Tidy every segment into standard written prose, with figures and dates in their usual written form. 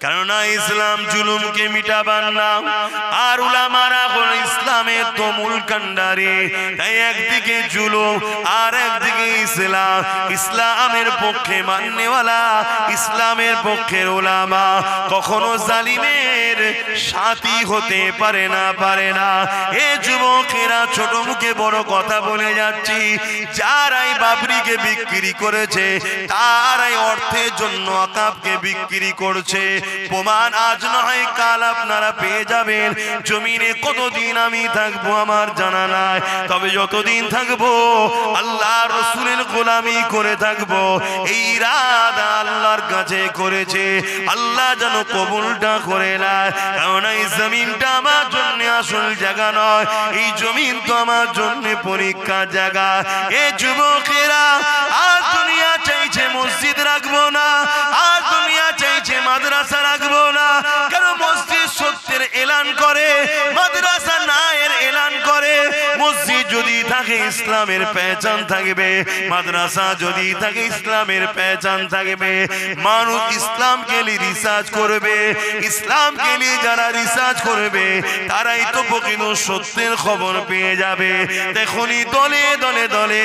কেননা ইসলাম জুলুমকে মিটাবার নাম, আর উলামারা হলো ইসলামের তো মূল কান্ডারি। তাই একদিকে জুলুম আর একদিকে ইসলাম, ইসলামের পক্ষে মাননেওয়ালা, ইসলামের পক্ষের উলামা কখনো জালিমের সাথী হতে পারে না, পারে না। এ যুবকেরা, ছোট মুখে বড় কথা বলে যাচ্ছি, যারাই বাবরিকে বিক্রি করেছে তারাই অর্থের জন্য আকাবকে বিক্রি করছে। প্রমাণ আজ নয় কাল আপনারা পেয়ে যাবেন। জমিনে কতদিন আমি থাকবো আমার জানা নাই, তবে যতদিন থাকবো আল্লাহ রসুলের গোলামি করে থাকবো, এই ইরাদা আল্লাহর কাছে করেছে। আল্লাহ যেন কবুলটা করে নেয়। কারণ এই জমিনটা আমার জন্য আসল জায়গা নয়, এই জমিন তো আমার জন্য পরীক্ষা জায়গা। এ যুবকেরা, আর দুনিয়া চাইছে মসজিদ রাখবো না, আর দুনিয়া চাইছে মাদ্রাসা রাখবো না। কেন? মসজিদ সত্যের এলান করে, মাদ্রাসা নায়ের এলান করে। মসজিদ যদি থাকে ইসলামের পেহচান থাকবে, মাদ্রাসা যদি থাকে ইসলামের পেহচান থাকবে। মানুষ ইসলামকে নিয়ে রিসার্চ করবে, ইসলামকে নিয়ে যারা রিসার্চ করবে তারাই তো প্রকৃত সত্যের খবর পেয়ে যাবে। দেখুনি দলে দলে দলে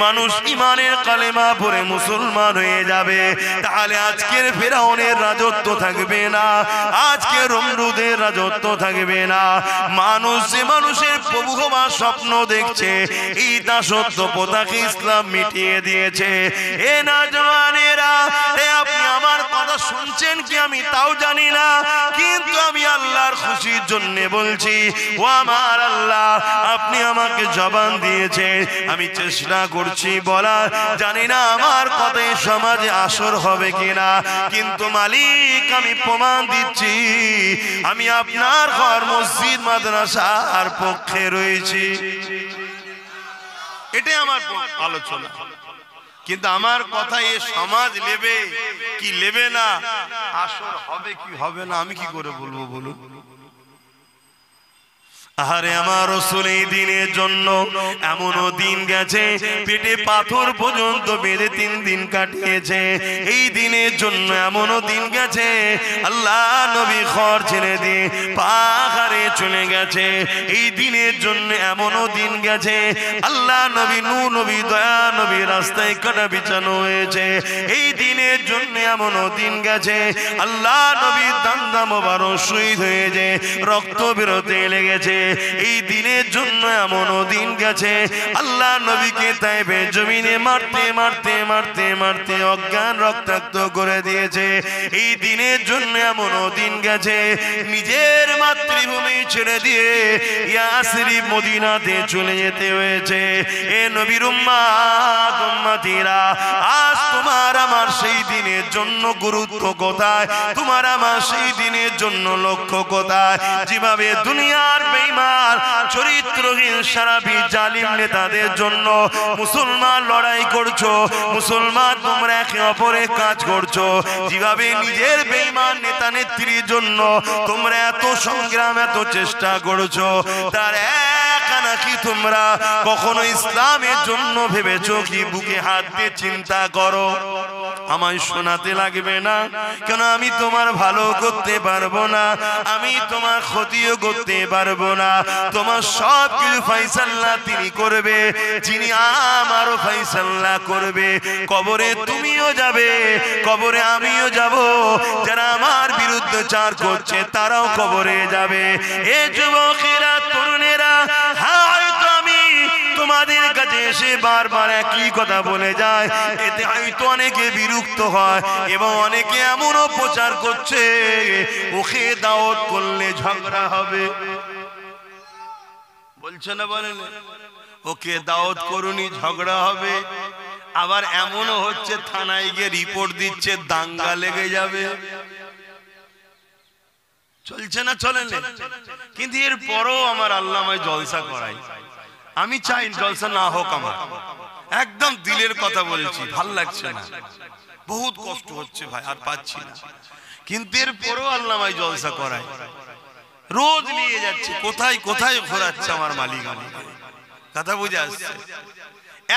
মানুষ ইমানের কালেমা পড়ে মুসলমান হয়ে যাবে। তাহলে আজকের ফেরাউনের রাজত্ব থাকবে না, আজকে নমরুদের রাজত্ব থাকবে না। মানুষ যে মানুষের প্রভু হওয়ার স্বপ্ন দেখছে, এই দাসত্ব প্রথাকে ইসলাম মিটিয়ে দিয়েছে। এ নওজওয়ানেরা, আপনি আমার কথা শুনছেন কি আমি তাও জানি না, কিন্তু আমি আল্লাহর খুশির জন্য বলছি, ও আমার আল্লাহ, আপনি আমাকে জবান দিয়েছেন, আমি চেষ্টা করছি বলার। জানি না আমার কথায় সমাজে আসর হবে কিনা, কিন্তু মালিক আমি প্রমাণ দিচ্ছি আমি আপনার ঘর মসজিদ মাদ্রাসার পক্ষে রয়েছি। এটাই আমার আলোচনা। কিন্তু আমার কথা এ সমাজ নেবে কি নেবে না, আসর হবে কি হবে না, আমি কি করে বলবো বলুন? আরে আমার রাসূল এই দিনের জন্য এমনও দিন গেছে পেটে পাথর পর্যন্ত বেঁধে 3 দিন কাটিয়েছে। এই দিনের জন্য এমনও দিন গেছে আল্লাহ নবী ঘর ছেড়ে দিয়ে পাহাড়ে চলে গেছে। এই দিনের জন্য এমনও দিন গেছে আল্লাহ নবী নূহ নবী দয়া নবী রাস্তায় কাটা বিছানো হয়েছে। এই দিনের জন্য এমনও দিন গেছে আল্লাহ নবী দান্দা মোবারক শহীদ হয়েছে, রক্ত বেরোতে লেগেছে। এই দিনের জন্য এমনও দিন গেছে আল্লাহ নবীকে তাইবে জমিনে মারতে মারতে মারতে মারতে অজ্ঞান রক্তাক্ত করে দিয়েছে। এই দিনের জন্য এমনও দিন গেছে নিজের মাতৃভূমি ছেড়ে দিয়ে ইয়াসরিব মদিনাতে চলে যেতে হয়েছে। এ নবীর উম্মত উম্মতিরা, আজ তোমার আমার সেই দিনের জন্য গুরুত্ব কোথায়? তোমার আমার সেই দিনের জন্য লক্ষ্য কোথায়? যেভাবে দুনিয়ার বেঈমান চরিত্রহীন সারাবি জালিম নেতাদের জন্য মুসলমান লড়াই করছো, মুসলমান তোমরা একে অপরে কাজ করছো, যেভাবে নিজের বেঈমান নেতা নেত্রীর জন্য তোমরা এত সংগ্রাম এত চেষ্টা করছো, তার নাকি তোমরা কখনো ইসলামের জন্য ভেবেছো কি? বুকে হাত দিয়ে চিন্তা করো। আমায় শোনাতে লাগবে না, কেন আমি তোমার ভালো করতে পারবো না, আমি তোমার ক্ষতিও করতে পারবো না। তোমার সব কিছু ফায়সালা তিনি করবে, যিনি আমারও ফায়সালা করবে। কবরে তুমিও যাবে, কবরে আমিও যাব, যারা আমার বিরুদ্ধে চার করছে তারাও কবরে যাবে। এ যুবকেরা তরুণেরা, হয়তো আমি তোমাদের কাছে এসে বারবার একই কথা বলে যায়, এতে হয়তো অনেকে বিরক্ত হয় এবং অনেকে এমনও প্রচার করছে ওকে দাওয়াত করলে ঝগড়া হবে। বলছে না, বলেন ওকে দাওয়াত করুনি ঝগড়া হবে। আবার এমনও হচ্ছে থানায় গিয়ে রিপোর্ট দিচ্ছে দাঙ্গা লেগে যাবে। চলছে না? চলেন। কিন্তু এর পরও আমার আল্লাহ আমায় জলসা করাই। আমি চাই জলসা না হোক, আমার একদম দিলের কথা বলছি, ভাল লাগছে না, বহুত কষ্ট হচ্ছে ভাই, আর পাচ্ছি না। কিন্তু এর পরও আল্লাহ আমায় জলসা করাই, রোজ নিয়ে যাচ্ছে, কোথায় কোথায় ঘোরাচ্ছে আমার মালিক আমাকে। কথা বুঝে আসছে?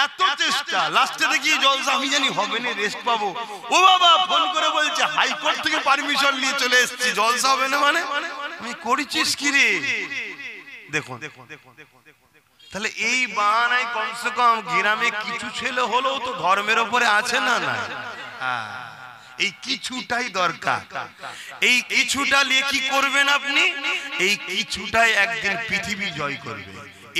এত চেষ্টা, লাস্টে দেখি জলসা আমি জানি হবে না, রেস্ট পাবো। ও বাবা ফোন করে বলছে হাইকোর্ট থেকে পারমিশন নিয়ে চলে এসেছি, জলসা হবে না মানে আমি করেছিস কি রে? দেখুন তাহলে এই বানাই কমসে কম গ্রামে কিছু ছেলে হলেও তো ধর্মের উপরে আছে না? না, এই কিছুটাই দরকার। এই কিছুটা নিয়ে কি করবেন আপনি? এই কিছুটাই একদিন পৃথিবী জয় করবে।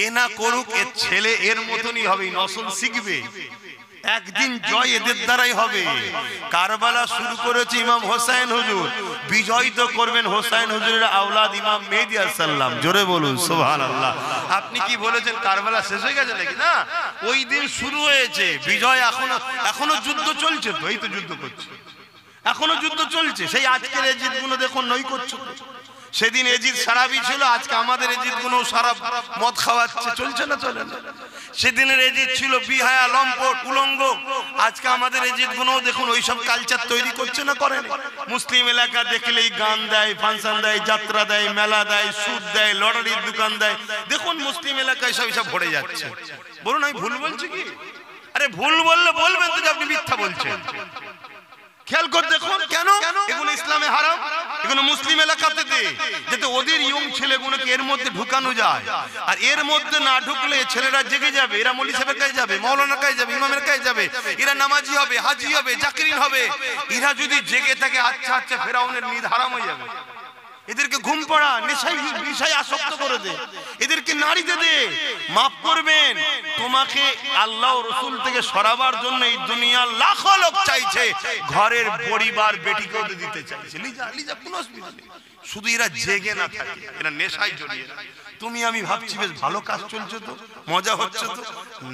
এ না করুক, এর ছেলে এর মতনই হবে, নসল শিখবে, একদিন জয় এদের দ্বারাই হবে। কারবালা শুরু করেছে ইমাম হোসেন হুজুর, বিজয় তো করবেন হোসেন হুজুরের আওলাদ ইমাম মেহেদী আলাইহিসসালাম। জোরে বলুন সুবহানাল্লাহ। আপনি কি বলেছেন কারবালা শেষ হয়ে গেছে নাকি? না, ওই দিন শুরু হয়েছে, বিজয় এখনো যুদ্ধ চলছে তো, এই তো যুদ্ধ করছে, এখনো যুদ্ধ চলছে। সেই আজকের এজিদ গুলো দেখুন নই করছে, সেদিন এজিদ সারাবি ছিল, আজকে আমাদের এজিদ গুলো সারা মদ খাওয়াচ্ছে, চলছে না? চলে না? সেদিনের এজিদ ছিল বিহায়া, লম্পট, উলঙ্গ, আজকে আমাদের এজিদ গুলো দেখুন ওইসব কালচার তৈরি করছে না? করে না? মুসলিম এলাকা দেখলেই গান দেয়, ফাংশন দেয়, যাত্রা দেয়, মেলা দেয়, সুদ দেয়, লটারির দোকান দেয়। দেখুন মুসলিম এলাকায় সব এসব ভরে যাচ্ছে। বলুন আমি ভুল বলছি কি? আরে ভুল বললে বলবেন তো যে আপনি মিথ্যা বলছেন। খেয়াল করে দেখুন, কেন এগুলো ইসলামে হারাম, এগুলো মুসলিম এলাকাতে দে, যাতে ওদের ইয়ং ছেলেগুলোকে এর মধ্যে ঢুকানো যায়। আর এর মধ্যে না ঢুকলে ছেলেরা জেগে যাবে, এরা মৌলভী সাহেবের কাছে যাবে, মাওলানার কাছে যাবে, ইমামের কাছে যাবে, এরা নামাজি হবে, হাজি হবে, জাকিরিন হবে। এরা যদি জেগে থাকে আচ্ছা আচ্ছা ফেরাউনের নিদ হারাম হয়ে যাবে। এদেরকে ঘুম পড়া, নেশায় আসক্ত করে দে, এদেরকে নারীতে দে। মাফ করবেন, তোমাকে আল্লাহ রসুল থেকে সরাবার জন্য এই দুনিয়ার লাখো লোক চাইছে, ঘরের পরিবার বেটিকেও দিতে চাইছে। লিজা কোনো অসুবিধা নেই, শুধু এরা জেগে না থাকে, এরা নেশায় জড়িয়ে। তুমি আমি ভাবছি বেশ ভালো কাজ চলছে তো, মজা হচ্ছে তো।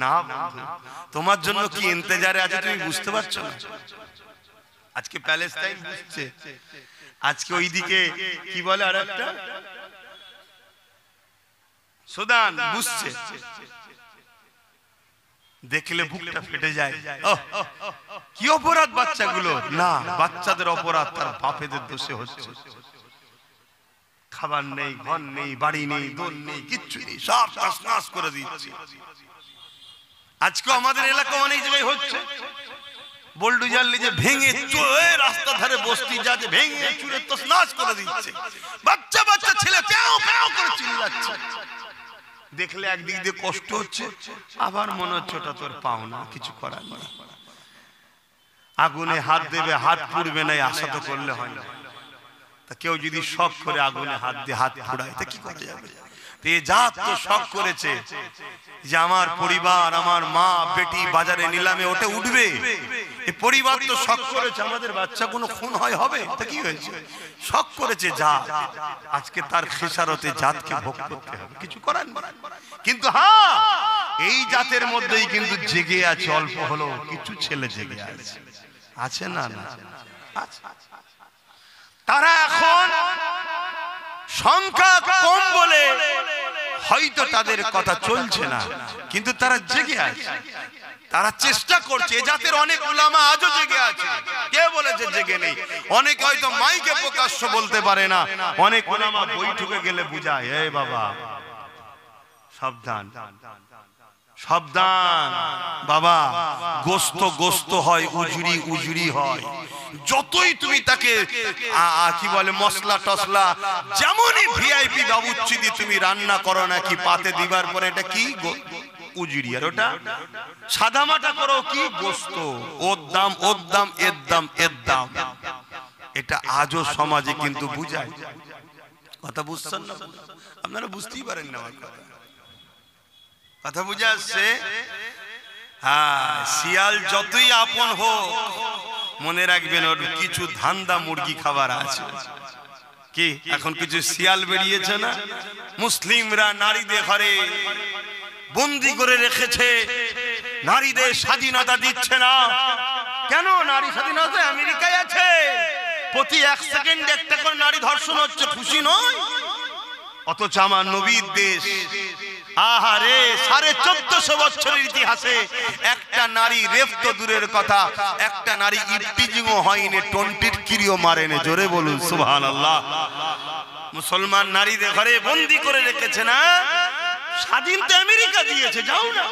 না বন্ধু, তোমার জন্য কি ইন্তজারে আছে তুমি বুঝতে পারছো না। আজকে প্যালেস্টাইন বুঝছে, আজকে ওইদিকে কি বলে আর একটা সুদান বুঝছে, দেখলে বুকটা ফেটে যায়। কি অপরাধ বাচ্চাগুলো? না, বাচ্চাদের অপরাধ তার বাপেদের দোষে হচ্ছে। খাবার নেই, ঘর নেই, বাড়ি নেই, দোল নেই, কিচ্ছু নেই, সব নাশ করে দিচ্ছে। আজকে আমাদের এলাকা অনেক জায়গায় হচ্ছে, বোল্ডুজার লিজে ভেঙে রাস্তা ধারে বস্তি যাচ্ছে, ভেঙে চুরে তছনছ করে দিচ্ছে। বাচ্চা বাচ্চা ছেলে প্যাও প্যাও করে চিল্লাচ্ছে। দেখলে একদিক দিয়ে কষ্ট হচ্ছে, আবার মনে হচ্ছে ওটা তোর পাও না, কিছু করার নেই। আগুনে হাত দেবে, হাত পুড়বে না, আশা তো করলে হয় না। তা কেউ যদি শখ করে আগুনে হাত দিয়ে হাত পুড়ায় তা কি করা যাবে? জাত তো শখ করেছে যে আমার পরিবার, আমার মা বেটি বাজারে নিলামে ওটা উঠবে, এই পরিবার তো শখ করেছে আমাদের বাচ্চা কোনো খুন হবে, তা কি হয়েছে? শখ করেছে জাত, আজকে তার খেসারতে জাতকে ভোগ করতে হবে, কিছু করার নেই। কিন্তু হ্যাঁ, এই জাতের মধ্যেই কিন্তু জেগে আছে, অল্প হলেও কিছু ছেলে জেগে আছে না? না, তারা এখন সংখ্যা কম বলে হয়তো তাদের কথা চলছে না, কিন্তু তারা জেগে আছে, তারা চেষ্টা করছে। এ জাতের অনেক উলামা আজও জেগে আছে, কে বলেছে জেগে নেই? অনেক হয়তো মাইকে প্রকাশ্য বলতে পারে না, অনেক উলামা বৈঠকে গেলে বুঝায়, এ বাবা সাবধান সাবধান বাবা, গোস্ত হয়, উজুরি হয়। যতই তুমি তাকে কি বলে মশলা টসলা, যেমনই ভিআইপি বাবুচ্চি দিয়ে তুমি রান্না করো না কি পাতে দিবার পরে, এটা কি উজুরি, আর ওটা সাদা মাটা করো কি গোস্ত, ওর দাম এর দাম। এটা আজও সমাজে কিন্তু বুঝায়। কথা বুঝছেন না? আপনারা বুঝতেই পারেন না আমার কথা বুঝে আসছে? হ্যাঁ, শিয়াল যতই আপন হোক, মনে রাখবেন ওর কিছু ধান্দা মুরগি খাবার আছে। কি এখন কিছু শিয়াল বেরিয়েছে না? মুসলিমরা নারীদের ঘরে বন্দি করে রেখেছে, নারীদের স্বাধীনতা দিচ্ছে না। কেন? নারী স্বাধীনতা আমেরিকায় আছে, প্রতি 1 সেকেন্ডে একটা করে নারী ধর্ষণ হচ্ছে, খুশি নয়? অথচ আমার নবীর দেশ, আহারে 1450 বছরের ইতিহাসে একটা নারী রেপ তো দূরের কথা, একটা নারী ইফটিজিংও হয়নি, টন্টির কিরিও মারেনি। জোরে বলুন সুবহানাল্লাহ। মুসলমান নারীদের ঘরে বন্দি করে রেখেছে না, স্বাধীন তো আমেরিকা দিয়েছে, যাও না।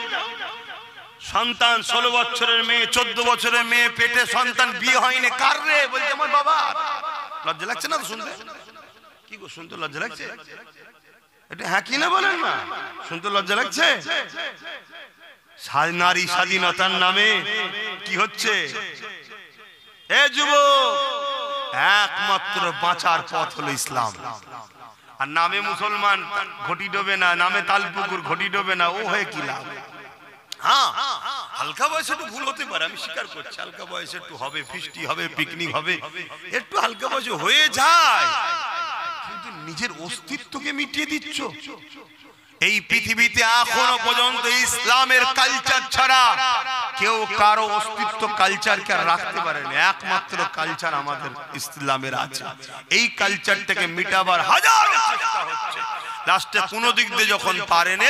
সন্তান 16 বছরের মেয়ে, 14 বছরের মেয়ে, পেটে সন্তান, বিয়ে হয়নি, কার রে? বলছে আমার বাবা। লজ্জা লাগছে না তো শুনতে? কি গো, শুনতে লজ্জা লাগছে? এটা হ্যাঁ কি না বলেন না? শুনতে লজ্জা লাগছে? নারী স্বাধীনতার নামে কি হচ্ছে? এ যুবক, একমাত্র বাঁচার পথ হলো ইসলাম। আর নামে মুসলমান ঘটি ডোবে না, নামে তালপুকুর ঘটি ডোবে না, ও হয়ে কি লাভ? হ্যাঁ, হালকা বয়সে একটু ভুল হতে পারে, আমি স্বীকার করছি। হালকা বয়সে একটু হবে, ফিস্টি হবে, পিকনিক হবে, একটু হালকা বয়সে হয়ে যায়, কিন্তু নিজের অস্তিত্বকে মিটিয়ে দিচ্ছ। এই পৃথিবীতে এখনো পর্যন্ত ইসলামের কালচার ছাড়া কেউ কারো অস্তিত্ব কালচারকে রাখতে পারেনি। একমাত্র কালচার আমাদের ইসলামের আছে। এই কালচারটাকে মিটাবার হাজারো চেষ্টা হচ্ছে। লাস্টে কোনো দিক দিয়ে যখন পারেনি,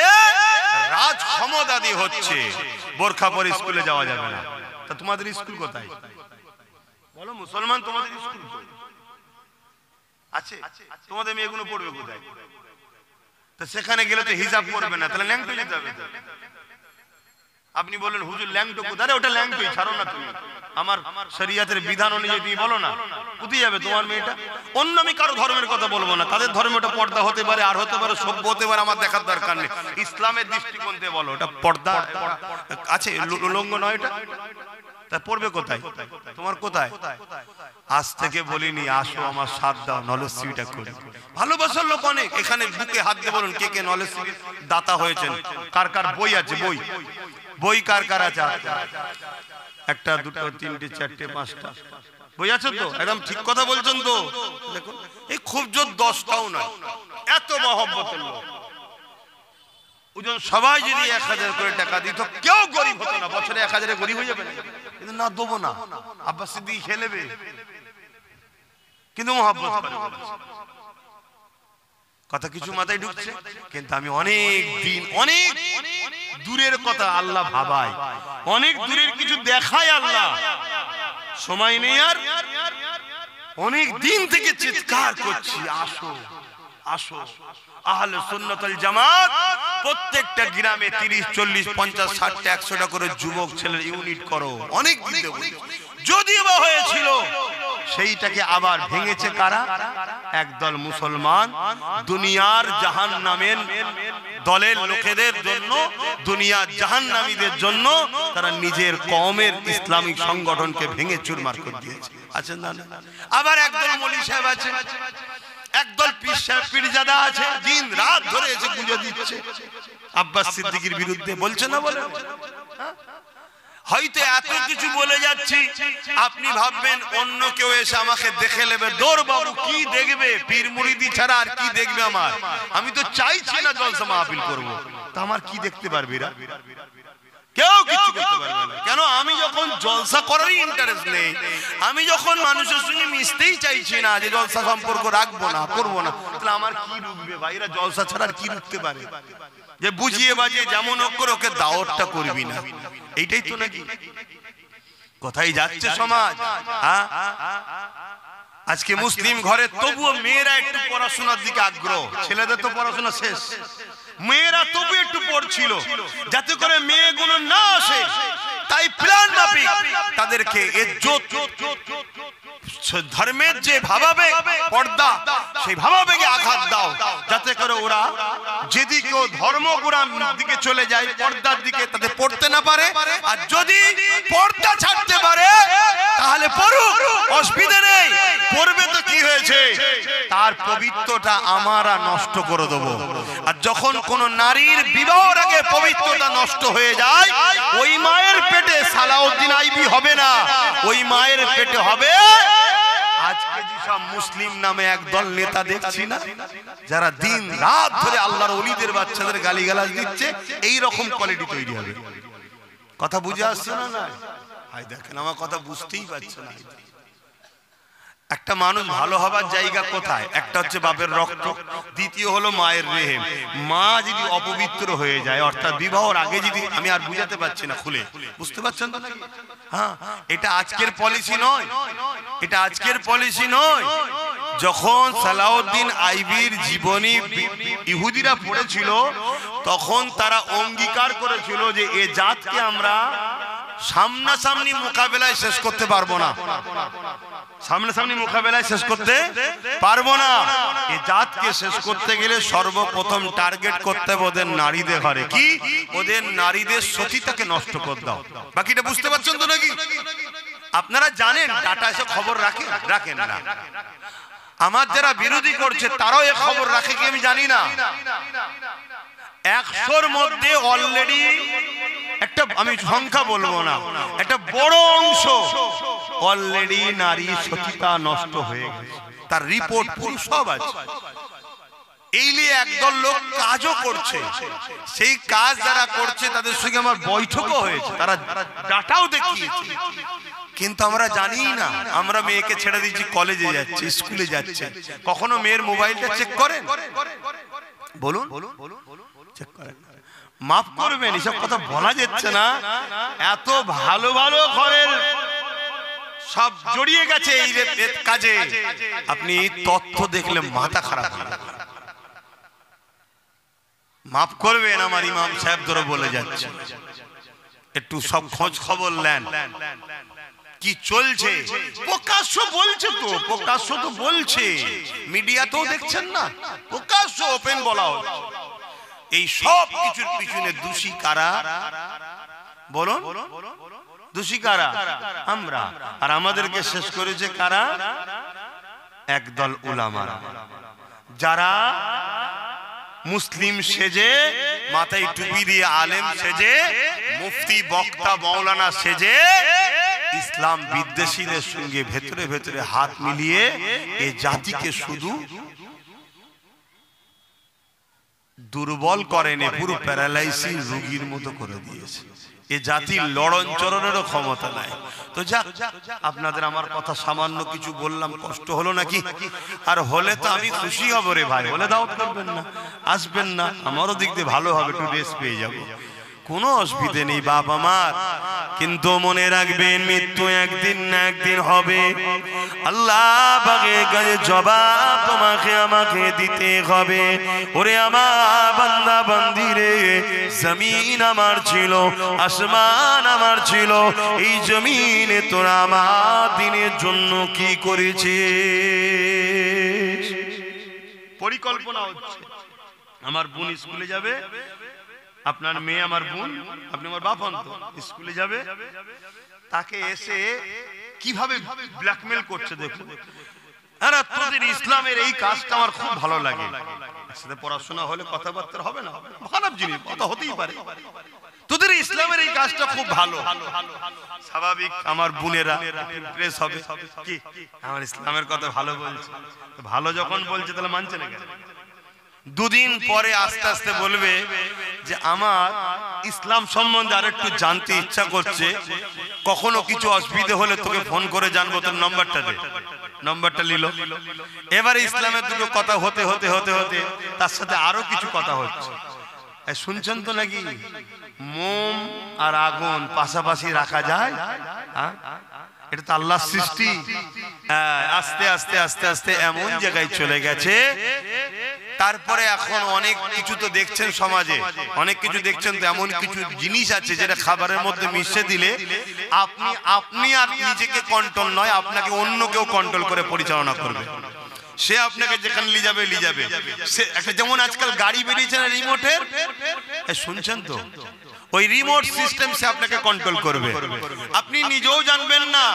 রাজ ক্ষমতা দিয়ে হচ্ছে বোরখা পরে স্কুলে যাওয়া যাবে না। তা তোমাদের স্কুল কোথায় বলো? মুসলমান তোমাদের স্কুল আছে? তোমাদের মেয়েগুলো পড়বে কোথায়? তো সেখানে গেলে তো হিজাব করবে না, তাহলে ল্যাংটো যেতে হবে। আপনি বলেন হুজুর ল্যাংটো কোথায়? ওটা ল্যাংটোই, ছাড়ো না তুমি। আমার শরিয়াতের বিধান অনুযায়ী তুমি বলো না, কোথায় যাবে তোমার মেয়েটা? অন্য আমি কারো ধর্মের কথা বলবো না, তাদের ধর্মটা পর্দা হতে পারে, আর হতে পারে সভ্য হতে পারে, আমার দেখার দরকার নেই। ইসলামের দৃষ্টিকোণ থেকে বলো, ওটা পর্দা আছে, উলঙ্গ নয় এটা। তা পড়বে কোথায়? তোমার কোথায়? আজ থেকে বলিনি আসো আমার সাথ দাও, নলেজ সিভিটা করি। ভালোবাসার লোক অনেক এখানে, বুকে হাত দিয়ে বলুন কে কে নলেজ সিভির দাতা হয়েছেন, কার কার বই আছে, বই বই কার কার আছে? একটা, দুটো, তিনটে, চারটে, পাঁচটা বই আছে তো? একদম ঠিক কথা বলছেন তো? দেখুন, এই খুব জোর 10টাও নয়, এত মহব্বতের লোক। ওজন সবাই যদি 1000 করে টাকা দিত, কেউ গরিব হতো না। বছরে 1000 গরিব হয়ে যাবে, কিন্তু না দেবো না, আব্বাস সিদ্দিক খেলেবে, কিন্তু মহব্বত করে। কথা কিছু মাথায় ঢুকছে? কিন্তু আমি অনেক দিন, অনেক দূরের কথা আল্লাহ ভাবায়, অনেক দূরের কিছু দেখায় আল্লাহ, সময় নেই আর। অনেক দিন থেকে চিৎকার করছি আসো আসো। আহলে সুন্নাত ওয়াল জামাত প্রত্যেকটা গ্রামে 30, 40, 50, 60, 100টা করে যুবক ছেলের ইউনিট করো। অনেক দিন যদিও বা হয়েছিল, সেইটাকে আবার ভেঙেছে কারা? একদল মুসলমান দুনিয়ার জাহান্নামের দলের লোকেদের জন্য, দুনিয়ার জাহান্নামীদের জন্য তারা নিজের কওমের ইসলামিক সংগঠনকে ভেঙে চুরমার করে দিয়েছে। আছেন না? আবার একদল মৌলভী সাহেব আছে, একদল পীর সাহেব পীরজাদা আছে, দিন রাত ধরে এসে গুঁজে দিচ্ছে আব্বাস সিদ্দিকীর বিরুদ্ধে। বলছে না বলে? হয়তো এত কিছু বলে যাচ্ছি, আপনি ভাববেন অন্য কেউ এসে আমাকে দেখে নেবে, দৌড় বাবু কি দেখবে, পীর মুরিদি ছাড়া আর কি দেখবে আমার? আমি তো চাইছি না জলসা মাহফিল করবো, তা আমার কি দেখতে পারবি? কেউ কিছু করতে পারবে না। কেন? আমি যখন জলসা করারই ইন্টারেস্ট নেই, আমি যখন মানুষের সঙ্গে মিশতেই চাইছি না, যে জলসা সম্পর্ক রাখবো না, করবো না, তাহলে আমার কি রুখবে ভাইরা? জলসা ছাড়া আর কি রুখতে পারে? যে বুঝিয়ে বাজিয়ে যেমন করে ওকে দাওয়াতটা করবি না, এইটাই তো নাকি? কোথায় যাচ্ছে সমাজ? আজকে মুসলিম ঘরে তবুও মেয়েরা একটু পড়াশোনার দিকে আগ্রহ, ছেলেদের তো পড়াশোনা শেষ, মেয়েরা তবু একটু পড়ছিল, যাতে করে মেয়েগুলো না আসে। তাই প্ল্যান মাফিক তাদেরকে ধর্মের যে ভাবাবেগ পর্দা, সেই ভাবাবেগে আঘাত দাও, যাতে করে ওরা যেদিকে ধর্মগুড়ার দিকে চলে যায়, পর্দার দিকে, তাতে পড়তে না পারে। আর যদি পর্দা ছাড়তে পারে তাহলে পড়ুক, অসুবিধা নেই। পড়বে তো কি হয়েছে, তার পবিত্রতা আমরা নষ্ট করে দেবো। আর যখন কোন নারীর বিবাহের আগে পবিত্রতা নষ্ট হয়ে যায়, ওই মায়ের পেটে সালাউদ্দিন আইবি হবে না, ওই মায়ের পেটে হবে আজকে যেসব মুসলিম নামে একদল নেতা দেখছি না, যারা দিন রাত ধরে আল্লাহর ওলিদের বাচ্চাদের গালিগালাজ দিচ্ছে, এই রকম কোয়ালিটি তৈরি হবে। কথা বুঝে আসছে না? না ভাই দেখেন, আমার কথা বুঝতেই পারছে না। একটা মানুষ ভালো হবার জায়গা কোথায়? একটা হচ্ছে বাপের রক্ত, দ্বিতীয় হলো মায়ের রেহেম। মা যদি অপবিত্র হয়ে যায়, অর্থাৎ বিবাহর আগে যদি, আমি আর বুঝাতে পারছি না, খুলে বুঝতে পারছেন তো নাকি? হ্যাঁ, এটা আজকের পলিসি নয়, এটা আজকের পলিসি নয়। যখন সালাউদ্দিন আইবির জীবনী ইহুদিরা পড়েছিল, তখন তারা অঙ্গীকার করেছিল যে এ জাতকে আমরা সামনাসামনি মোকাবেলায় শেষ করতে পারবো না, সামনাসামনি মোকাবেলায় শেষ করতে পারবো না। এই জাতকে শেষ করতে গেলে সর্বপ্রথম টার্গেট করতে হবে ওদের নারীদের ঘরে, কি ওদের নারীদের সতীতাকে নষ্ট করে দাও। বাকিটা বুঝতে পারছেন তো নাকি? আপনারা জানেন ডাটা এসে খবর রাখেন না। আমার যারা বিরোধী করছে তারাও এ খবর রাখে কি আমি জানি না। 100-র মধ্যে অলরেডি একটা, আমি সংখ্যা বলবো না, একটা বড় অংশ অলরেডি নারী সতীতা নষ্ট হয়ে গেছে, তার রিপোর্ট পুরো সব আছে। এই নিয়ে একদল লোক কাজও করছে, সেই কাজ যারা করছে তাদের সঙ্গে আমার বৈঠকও হয়েছে, তারা ডাটাও দেখিয়েছে, কিন্তু আমরা জানি না। আমরা মেয়েকে ছেড়ে দিচ্ছি, কলেজে যাচ্ছে, স্কুলে যাচ্ছে, কখনো মেয়ের মোবাইলটা চেক করেন? বলুন, চেক করেন? মাফ করবেন, এসব কথা বলা যাচ্ছে না। এত ভালো ভালো ঘরের সব জড়িয়ে গেছে এই কাজে, আপনি তথ্য দেখলে মাথা খারাপ হবে। মাফ করবেন, আমার ইমাম সাহেব ধরে বলে যাচ্ছে, একটু সব খোঁজ খবর নেন কি চলছে। প্রকাশ্য বলছে তো, প্রকাশ্য তো বলছে, মিডিয়াতেও দেখছেন না, প্রকাশ্য ওপেন বলা হচ্ছে। এই সব কিছুর পিছনে দোষী কারা বলুন? দোষী কারা? আমরা। আর আমাদেরকে শেষ করেছে কারা? একদল উলামারা, যারা মুসলিম সেজে, মাথায় টুপি দিয়ে আলেম সেজে, মুফতি বক্তা মাওলানা সেজে, ইসলাম বিদ্বেষীদের সঙ্গে ভেতরে ভেতরে হাত মিলিয়ে এই জাতিকে শুধু দুর্বল করেনি, পুরো প্যারালাইসিস রোগীর মতো করে দিয়েছে। এ জাতির লড়ন চরণেরও ক্ষমতা নাই। তো যাক, আপনাদের আমার কথা সামান্য কিছু বললাম, কষ্ট হলো নাকি? আর হলে তো আমি খুশি হব রে ভাই, হলে দাওয়াত করবেন না, আসবেন না, আমারও দিক দিয়ে ভালো হবে, একটু রেস্ট পেয়ে যাবো, কোনো অসুবিধে নেই বাপ আমার। কিন্তু মনে রাখবেন, মৃত্যু একদিন না একদিন হবে। আল্লাহ পাকের কাছে জবাব তোমাকে আমাকে দিতে হবে। ওরে আমার বান্দা বান্দি রে, জমিন আমার ছিল, আসমান আমার ছিল, এই জমিনে তোরা আমার দিনের জন্য কি করেছিস? পরিকল্পনা হচ্ছে, আমার বোন স্কুলে যাবে, আপনার মেয়ে আমার বোন, আপনি আমার বাপ হন, তো স্কুলে যাবে, তাকে এসে কিভাবে ব্ল্যাকমেল করছে দেখুন। আরে তোদের ইসলামের এই কাজটা আমার খুব ভালো লাগে। একসাথে পড়াশোনা হলে কথাবার্তা হবে না, খারাপ জিনিস কথা হতেই পারে, তোদের ইসলামের এই কাজটা খুব ভালো, স্বাভাবিক। আমার বোনেরা প্রেস হবে কি আমার ইসলামের কথা ভালো বলছে, ভালো যখন বলছে তাহলে মানছে না কেন? দুদিন পরে আস্তে আস্তে বলবে যে আমার ইসলাম সম্বন্ধে আর একটু জানতে ইচ্ছা করছে, কখনো কিছু অসুবিধা হলে তোকে ফোন করে জানবো, তোর নম্বরটা দে। নম্বরটা নিল, এবারে ইসলামের দুটো কথা হতে হতে হতে হতে তার সাথে আরো কিছু কথা হচ্ছে। শুনছেন তো নাকি, মোম আর আগুন পাশাপাশি রাখা যায়? এটা তো আল্লাহর সৃষ্টি। আস্তে আস্তে আস্তে আস্তে এমন জায়গায় চলে গেছে। তারপরে এখন অনেক কিছু তো দেখছেন সমাজে, অনেক কিছু দেখছেন, তো এমন কিছু জিনিস আছে যেটা খাবারের মধ্যে মিশিয়ে দিলে আপনি আর নিজেকে কন্ট্রোল নয়, আপনাকে অন্য কেউ কন্ট্রোল করে পরিচালনা করবে। সে আপনাকে যেখানে নিয়ে যাবে। সে একটা, যেমন আজকাল গাড়ি বেরিয়েছে না রিমোটের, শুনছেন তো, ওই রিমোট সিস্টেম সে আপনাকে কন্ট্রোল করবে। আপনি নিজেও জানবেন না,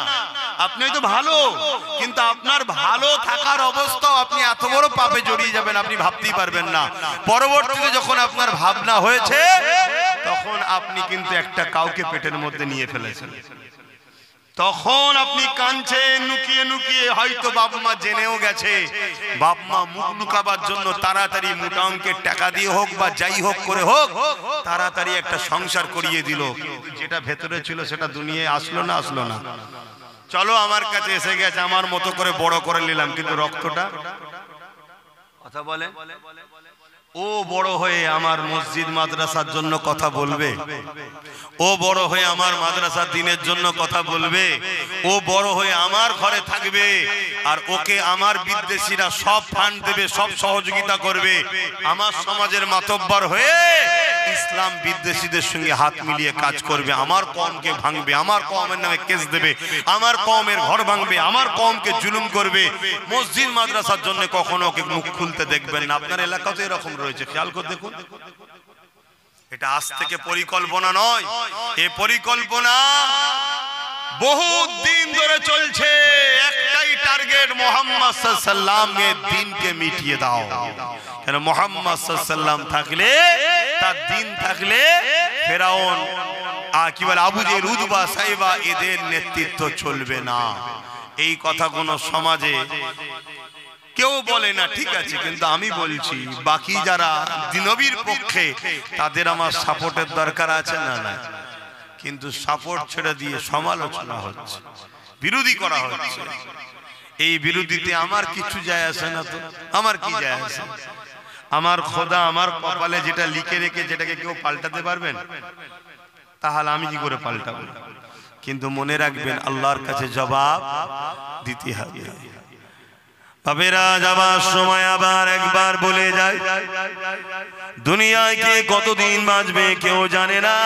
আপনি হয়তো ভালো, কিন্তু আপনার ভালো থাকার অবস্থাও আপনি এত বড় পাপে জড়িয়ে যাবেন আপনি ভাবতেই পারবেন না। পরবর্তীতে যখন আপনার ভাবনা হয়েছে, তখন আপনি কিন্তু একটা কাউকে পেটের মধ্যে নিয়ে ফেলেছেন। তখন আপনি কাঁদছেন লুকিয়ে লুকিয়ে, হয়তো বাবা মা জেনেও গেছে, বাপ মা মুখ লুকাবার জন্য তাড়াতাড়ি মোটা অঙ্কের টাকা দিয়ে হোক বা যাই হোক করে হোক তাড়াতাড়ি একটা সংসার করিয়ে দিল। যেটা ভেতরে ছিল সেটা দুনিয়ায় আসলো না। চলো আমার কাছে এসে গেছে, আমার মতো করে বড় করে নিলাম, কিন্তু রক্তটা কথা বলে ও বড় হয়ে আমার মসজিদ মাদ্রাসার জন্য কথা বলবে, ও বড় হয়ে আমার মাদ্রাসা দ্বীনের জন্য কথা বলবে, ও বড় হয়ে আমার ঘরে থাকবে, আর ওকে আমার বিদ্বেষীরা সব ফান্ড দেবে, সব সহযোগিতা করবে। আমার সমাজের মাতব্বর হয়ে ইসলাম বিদ্বেষীদের সঙ্গে হাত মিলিয়ে কাজ করবে, আমার কওমকে ভাঙবে, আমার কওমের নামে কেস দেবে, আমার কওমের ঘর ভাঙবে, আমার কওমকে জুলুম করবে। মসজিদ মাদ্রাসার জন্য কখনো ওকে মুখ খুলতে দেখবেন না। আপনার এলাকাতে এরকম রয়েছে, খেয়াল করে দেখুন। এটা আজ থেকে পরিকল্পনা নয়, এই পরিকল্পনা বহু দিন ধরে চলছে। একটাই টার্গেট, মুহাম্মদ সাল্লাল্লাহু আলাইহি ওয়াসাল্লামের দ্বীনকে মিটিয়ে দাও। কেন মুহাম্মদ সাল্লাল্লাহু আলাইহি ওয়াসাল্লাম থাকলে, তার দ্বীন থাকলে ফেরাউন কি বলে আবু জেহেল, উতবা, সাইবা এদের নেতৃত্ব চলবে না। এই কথা কোন সমাজে কেউ বলে না, ঠিক আছে, কিন্তু আমি বলছি বাকি যারা নবীর পক্ষে তাদের আমার সাপোর্টের দরকার আছে না? না, কিন্তু সাপোর্ট ছেড়ে দিয়ে সমালোচনা হচ্ছে, বিরোধী করা হচ্ছে। এই বিরোধীতে আমার কিছু যায় আসে না। তো আমার কি যায় আসে? আমার খোদা আমার কপালে যেটা লিখে রেখে, যেটাকে কেউ পাল্টাতে পারবেন? তাহলে আমি কি করে পাল্টাবো? কিন্তু মনে রাখবেন, আল্লাহর কাছে জবাব দিতে হবে। বাবেরা, যাবার সময় আবার একবার বলে যায়, দুনিয়ায় কে কতদিন বাঁচবে কেউ জানে না।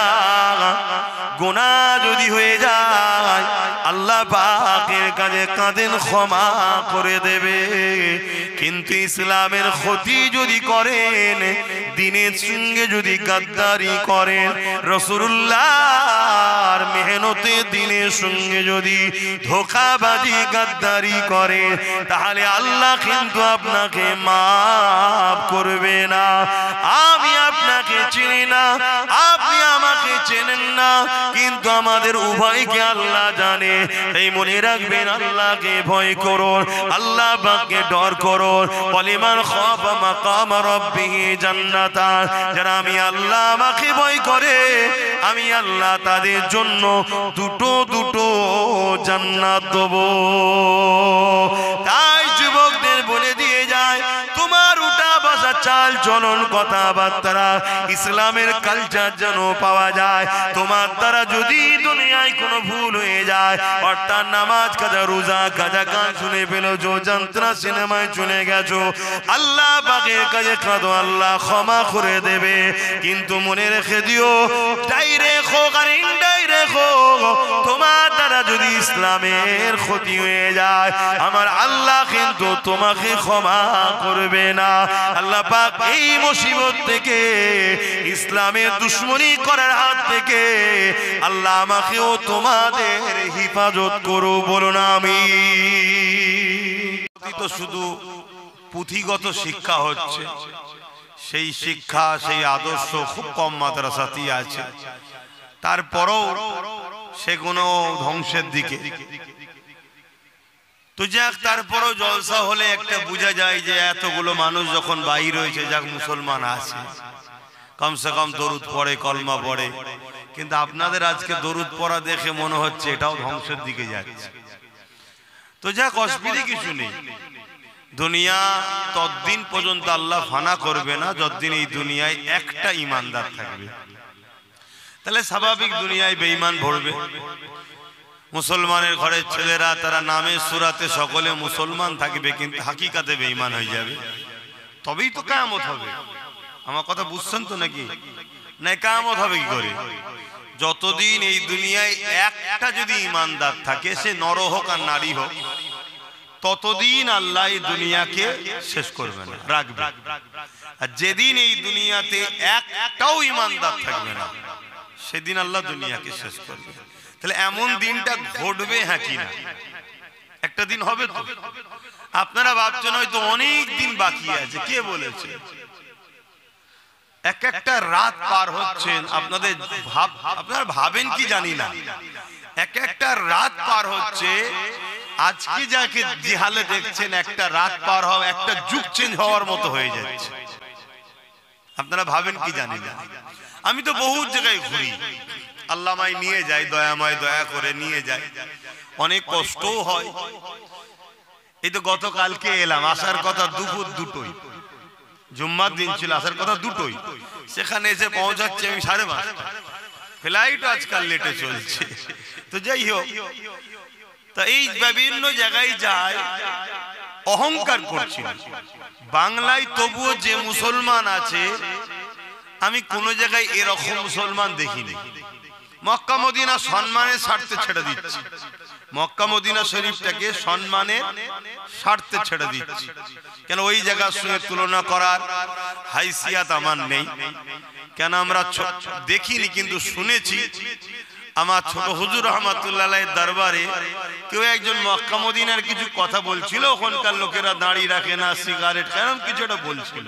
গুনাহ যদি হয়ে যায় আল্লাহ পাকের কাছে কাঁদেন, ক্ষমা করে দেবে। কিন্তু ইসলামের ক্ষতি যদি করেন, দ্বীনের সঙ্গে যদি গাদ্দারি করেন, রাসূলুল্লাহর মেহনতে দ্বীনের সঙ্গে যদি ধোঁকাবাজি গাদ্দারি করেন, তাহলে আল্লাহ কিন্তু আপনাকে মাফ করবে না। আমি আপনাকে চিনি না, আপনি আমাকে চেনেন না, কিন্তু আমাদের উভয়কে আল্লাহ জানে। এই মনে রাখবেন, আল্লাহকে ভয় করুন, আল্লাহ পাককে ডর করুন। ওয়ালিমান খাফা মাকাম রাব্বিহি জান্নাতান, যারা আমি আল্লাহ আমাকে ভয় করে, আমি আল্লাহ তাদের জন্য দুটো দুটো জান্নাত দেব। তাই যুবকদের বলে দিয়ে যায়, তোমার উঠা বসা চাল চলন কথাবার্তা ইসলামের কালচার যেন পাওয়া যায়। তোমার দ্বারা যদি দুনিয়ায় কোনো ভুল হয়ে যায়, অর্থাৎ নামাজ কাজা, রোজা কাজা, গান শুনে ফেলেছো, যন্ত্রণা সিনেমায় চলে গেছো, আল্লাহ পাকের কাছে কাঁদো, আল্লাহ ক্ষমা করে দেবে। কিন্তু মনে রেখে দিও, ডাইরেক্ট হোক আর ইনডাইরেক্ট হোক, তোমার দ্বারা যদি ইসলামের ক্ষতি হয়ে যায়, আমার আল্লাহ কিন্তু তোমাকে ক্ষমা করবে না। আল্লাহ পাক এই মুসিবত থেকে, ইসলামের দুশমনি করার হাত থেকে আল্লাহ আমাকেও তোমাদের হিফাজত করো, বলো না আমিন। তো শুধু পুঁথিগত শিক্ষা হচ্ছে, সেই শিক্ষা সেই আদর্শ খুব কম মাদ্রাসাতেই আছে। তারপরও সেগুলো ধ্বংসের দিকে। তো যাক, তারপরও জলসা হলে একটা বোঝা যায় যে এতগুলো মানুষ যখন বাইর হয়েছে, যাক মুসলমান আছে, কমসে কম দরুদ পড়ে, কলমা পড়ে। কিন্তু আপনাদের আজকে দরুদ পড়া দেখে মনে হচ্ছে এটাও ধ্বংসের দিকে যাচ্ছে। তো যাক, অসুবিধা কিছু নেই। দুনিয়া ততদিন পর্যন্ত আল্লাহ ফানা করবে না যতদিন এই দুনিয়ায় একটা ইমানদার থাকবে। তাহলে স্বাভাবিক দুনিয়ায় বেঈমান ভরবে। মুসলমানের ঘরের ছেলেরা তারা নামে সুরাতে সকলে মুসলমান থাকবে, কিন্তু হাকিকাতে বেঈমান হয়ে যাবে। তবেই তো কিয়ামত হবে। আমার কথা বুঝছেন তো নাকি? না, কিয়ামত হবে কি করে? যতদিন এই দুনিয়ায় একটা যদি ইমানদার থাকে, সে নর হোক আর নারী হোক, ততদিন আল্লাহ এই দুনিয়াকে শেষ করবে না, রাখবে। আর যেদিন এই দুনিয়াতে একটাও ইমানদার থাকবে না, সেদিন আল্লাহ দুনিয়াকে শেষ করবে। তাহলে এমন দিনটা ঘটবে, হ্যাঁ কি না? একটা দিন হবে তো। আপনারা ভাবছেন হয়তো অনেক দিন বাকি আছে, কে বলেছে? এক একটা রাত পার হচ্ছেন, আপনারা ভাবেন কি জানি না, এক একটা রাত পার হচ্ছে। আজকে যাকে জিহালে দেখছেন, একটা রাত পার হওয়া একটা যুগ চেঞ্জ হওয়ার মতো হয়ে যাচ্ছে। আপনারা ভাবেন কি জানি না। আমি তো বহু জায়গায় ঘুরি, আল্লাহ আমায় নিয়ে যায়, দয়াময় দয়া করে নিয়ে যায়, অনেক কষ্টও হয়। এই তো গতকালকে এলাম, আসার কথা দুপুর দুটোই, জুম্মার দিন ছিল, আসার কথা দুটোই, সেখানে এসে পৌঁছাচ্ছি আমি 5:30, ফ্লাইট আজকাল লেটে চলছে। তো যাই হোক, তা এই বিভিন্ন জায়গায় যায়, অহংকার করছিল বাংলায়, তবুও যে মুসলমান আছে আমি কোন জায়গায় এরকম মুসলমান দেখিনি। মক্কা মদিনা সম্মানের স্বার্থে ছেড়ে দিচ্ছি, মক্কা মদিনা শরীফটাকে সম্মানের স্বার্থে ছেড়ে দিচ্ছি, কেন ওই জায়গার সঙ্গে তুলনা করার হাইসিয়াত আমার নেই। কেন আমরা দেখিনি কিন্তু শুনেছি, আমার ছোট হুজুর রহমাতুল্লাহ দরবারে কেউ একজন মক্কা মদিনার কিছু কথা বলছিল, ওখানকার লোকেরা দাড়ি রাখে না, সিগারেট খায়, কিছু একটা বলছিল।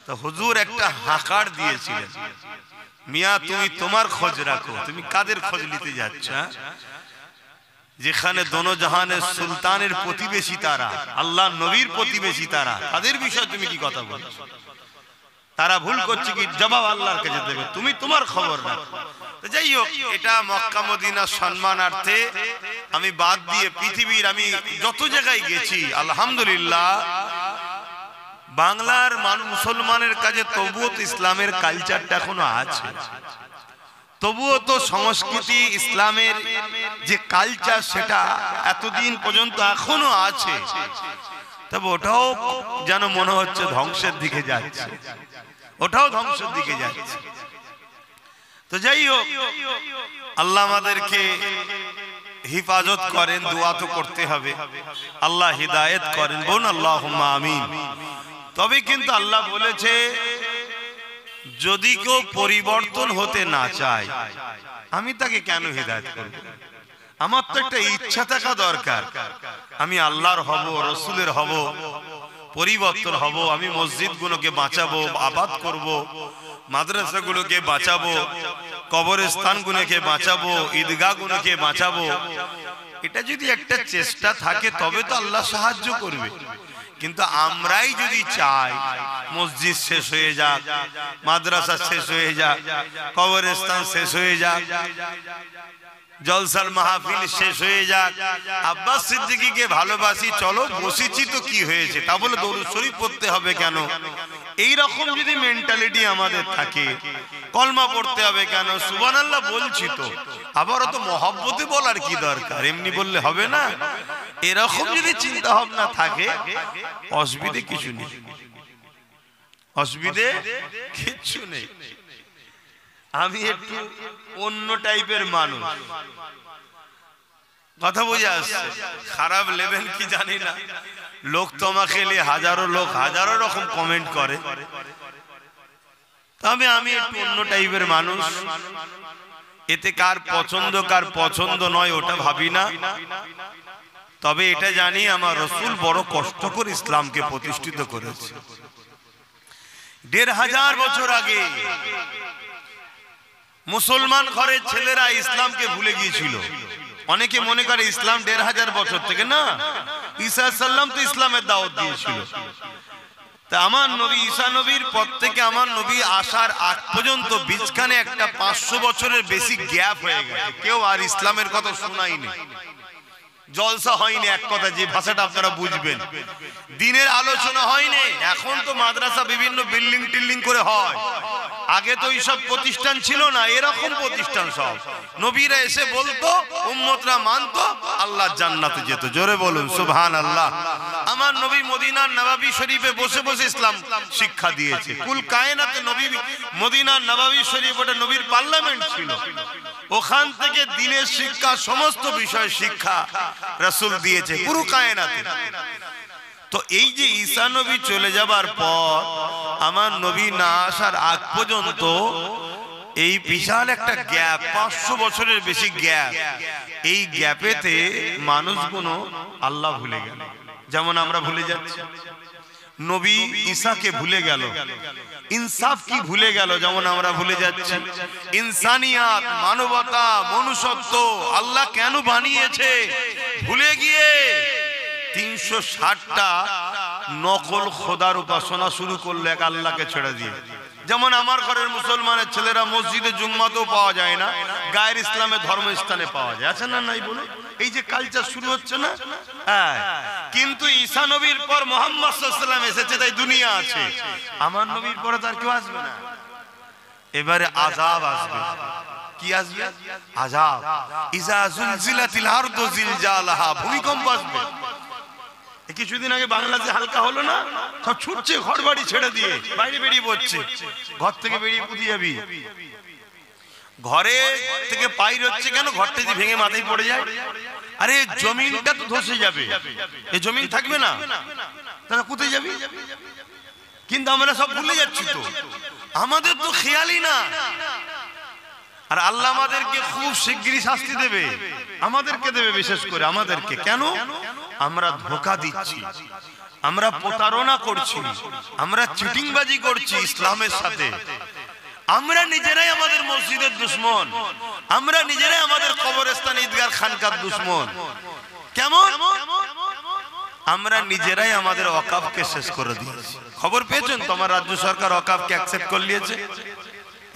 তো হুজুর একটা হাঁকার দিয়েছিলেন, মিয়া তুমি তোমার খোঁজ রাখো, তুমি কাদের খোঁজ নিতে যাচ্ছ? যেখানে দোনো জাহানের সুলতানের প্রতিবেশী তারা, আল্লাহ নবীর প্রতিবেশী তারা, তাদের বিষয়ে তুমি কি কথা বলছো? তারা ভুল করছে কি, জবাব আল্লাহর কাছে দেবে, তুমি তোমার খবর রাখো। যাই হোক, এটা মক্কা মদিনার সম্মানার্থে আমি বাদ দিয়ে পৃথিবীর আমি যত জায়গায় গেছি আলহামদুলিল্লাহ, বাংলার মুসলমানের কাছে তবুও তো ইসলামের কালচারটা এখনো আছে, তবুও তো সংস্কৃতি ইসলামের যে কালচার সেটা এতদিন পর্যন্ত এখনো আছে। তবে ওটাও যেন মনে হচ্ছে ধ্বংসের দিকে যাচ্ছে, ওটাও ধ্বংসের দিকে যাচ্ছে। তো যাই হোক, আল্লাহ আমাদেরকে হিফাজত করেন, দোয়া তো করতে হবে, আল্লাহ হিদায়েত করেন, বোন আল্লাহুম্মা আমিন। তবে কিন্তু আল্লাহ বলেছে যদি কেউ পরিবর্তন হতে না চায় আমি তাকে কেন হিদায়েত করব? আমার তো একটা ইচ্ছা থাকা দরকার, আমি আল্লাহর হব, রসুলের হব, পরিবর্তন হব, আমি মসজিদগুলোকে বাঁচাবো, আবাদ করব, মাদ্রাসাগুলোকে বাঁচাবো, কবরস্থানগুলোকে বাঁচাবো, ঈদগাহগুলোকে বাঁচাবো। এটা যদি একটা চেষ্টা থাকে তবে তো আল্লাহ সাহায্য করবে। কিন্তু আমরাই যদি চাই মসজিদ শেষ হয়ে যাক, মাদ্রাসা শেষ হয়ে যাক, কবরস্থান শেষ হয়ে যাক, জলসার মাহফিল শেষ হয়ে যাক, আব্বাস সিদ্দিকীকে ভালোবাসি, চলো বসেছি তো কি হয়েছে, তা বলে দরুদ শরীফ পড়তে হবে কেন? এই রকম যদি মেন্টালিটি আমাদের থাকে, কলমা পড়তে হবে কেন, সুবহানাল্লাহ বলছি তো, আবার তো মহব্বতে বলার কি দরকার, এমনি বললে হবে না। এরকম যদি চিন্তা ভাবনা থাকে অসুবিধে কিছু নেই, অসুবিধে কিচ্ছু নেই। আমি একটু অন্য টাইপের মানুষ, কথা বুঝে আসছে, খারাপ লেভেল কি জানি না, লোক তোমাকে নিয়ে হাজারো লোক হাজারো রকম কমেন্ট করে, তবে আমি একটু অন্য টাইপের মানুষ। এতে কার পছন্দ নয় ওটা ভাবি না, তবে এটা জানি আমার রসুল বড় কষ্ট করে ইসলামকে প্রতিষ্ঠিত করেছে। ১৫০০ বছর আগে মুসলমান ঘরের ছেলেরা ইসলামকে ভুলে গিয়েছিল। অনেকে মনে করে ইসলাম ১৫০০ বছর থেকে, না, ঈসা সাল্লাম তো ইসলামের দাওয়াত দিয়েছিল। তা আমার নবী ঈসা নবীর পর থেকে আমার নবী আসার আগ পর্যন্ত বিছখানে একটা ৫০০ বছরের বেশি গ্যাপ হয়ে গেছে, কেউ আর ইসলামের কথা শোনায়নি, জলসা হয়নি, এক কথা যে ভাষাটা আপনারা বুঝবেন, দিনের আলোচনা হয়নি। এখন তো মাদ্রাসা বিভিন্ন বিল্ডিং টিল্ডিং করে হয়, আগে তো এইসব প্রতিষ্ঠান ছিল না, এরকম প্রতিষ্ঠান সব। নবীরা এসে বলতো, উম্মতরা মানতো, আল্লাহ জান্নাতে যেত। জোরে বলুন সুবহানাল্লাহ। আমার নবী মদিনার নববী শরীফে বসে বসে ইসলাম শিক্ষা দিয়েছে। কুল কায়নাতে নবী মদিনার নববী শরীফ ওটা নবীর পার্লামেন্ট ছিল, ওখান থেকে দিনের শিক্ষা সমস্ত বিষয় শিক্ষা রাসূল দিয়েছে পুরো কায়নাতে। তো এই যে ঈসা নবী চলে যাবার পর আমার নবী না আসার আগ পর্যন্ত এই বিশাল একটা গ্যাপ, ৫০০ বছরের বেশি গ্যাপ, এই গ্যাপেতে মানুষগুলো আল্লাহ ভুলে গেল, যেমন আমরা ভুলে যাচ্ছি। নবী ঈসাকে ভুলে গেল, ইনসাফ কি ভুলে গেল, যেমন আমরা ভুলে যাচ্ছি। ইনসানিয়াত, মানবতা, মনুষ্যত্ব আল্লাহ কেন বানিয়েছে ভুলে গিয়ে ৩৬০টা নকল খোদার উপাসনা শুরু করলো এক আল্লাহকে ছেড়ে দিয়ে। যেমন আমার ঘরের মুসলমানের ছেলেরা মসজিদে জুম্মাতেও পাওয়া যায় না, গায়ের ইসলামের ধর্মস্থানে পাওয়া যায়, আছে না নাই বলে? এই যে কালচার শুরু হচ্ছে না, হ্যাঁ। কিন্তু ঈসা নবীর পর মুহাম্মদ সাল্লাল্লাহু আলাইহি ওয়াসাল্লাম এসেছে, তাই দুনিয়া আছে। আমার নবীর পরে তার কেউ আসবে না। এবারে আযাব আসবে। কি আসবে? আযাব। ইজা জুলজিলাতিল আরদু জিলজালাহা, ভূমিকম্প আসবে। কিছুদিন আগে বাংলাদেশে হালকা হলো না, সব ছুটছে ঘর বাড়ি ছেড়ে দিয়ে, বাইরে বেরিয়ে পড়ছে। ঘর থেকে বেরিয়ে কোথায় যাবি? ঘরে থেকে বাইরে হচ্ছে কেন? ঘরটা যদি ভেঙে মাথায় পড়ে যায়, আরে জমিনটা তো ধসে যাবে, এই জমিন থাকবে না, তাহলে কোথায় যাবি? কিন্তু আমরা সব ভুলে যাচ্ছি, তো আমাদের তো খেয়ালই না। আর আল্লাহ আমাদেরকে খুব শিগগিরই শাস্তি দেবে, আমাদেরকে দেবে, বিশেষ করে আমাদেরকে। কেন? আমরা ধোঁকা দিচ্ছি, আমরা প্রতারণা করছি, আমরা চিটিংবাজি করছি ইসলামের সাথে। আমরা নিজেরাই আমাদের মসজিদের দুশমন, আমরা নিজেরাই আমাদের কবরস্থান ঈদগাহ খানকার দুশমন। কেমন? আমরা নিজেরাই আমাদের ওয়াকফকে শেষ করে দিয়েছি। খবর পেয়েছেন তো আমার রাজ্য সরকার ওয়াকফকে অ্যাকসেপ্ট করে নিয়েছে?